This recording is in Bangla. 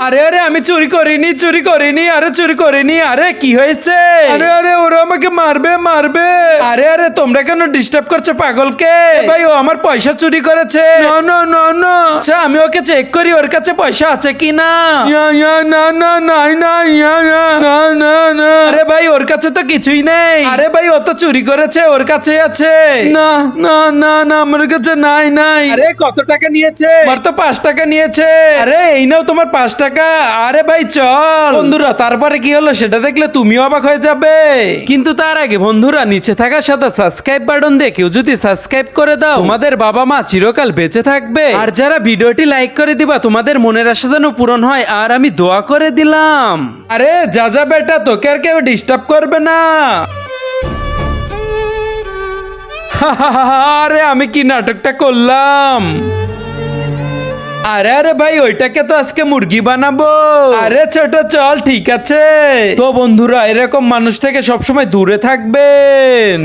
আরে আরে আমি চুরি করিনি আরে চুরি করিনি। আরে কি হয়েছে? আরে আরে ওরা আমাকে মারবে। আরে আরে তোমরা কেন ডিস্টার্ব করছো পাগলকে? ভাই ও আমার পয়সা চুরি করেছে। না আচ্ছা আমি ওকে চেক করি ওর কাছে পয়সা আছে কিনা। না আরে ভাই ওর কাছে তো কিছুই নেই। আরে ভাই ও তো চুরি করেছে ওর কাছে আছে। না আমার কাছে নাই। আরে কত টাকা নিয়েছে? আমার তো 5 টাকা নিয়েছে। আরে এই নাও তোমার 5 টাকা। আরে ভাই চল বন্ধুরা, তারপরে কি হলো সেটা দেখলে তুমিও অবাক হয়ে যাবে। কিন্তু তার আগে বন্ধুরা, নিচে থাকা সাদা সাবস্ক্রাইব বাটন দিয়ে কেউ যদি সাবস্ক্রাইব করে দাও, তোমাদের বাবা মা চিরকাল বেঁচে থাকবে। আর যারা ভিডিওটি লাইক করে দিবা, তোমাদের মনের আশা যেন পূরণ হয়। আর আমি দোয়া করে দিলাম। আরে যা বেটা, তোকে আর কেউ ডিস্টার্ব করবে না। আরে আমি কি নাটকটা করলাম? আরে ভাই ওইটাকে তো আজকে মুরগি বানাবো। আরে ছোট চল, ঠিক আছে। তো বন্ধুরা, এরকম মানুষ থেকে সবসময় দূরে থাকবেন।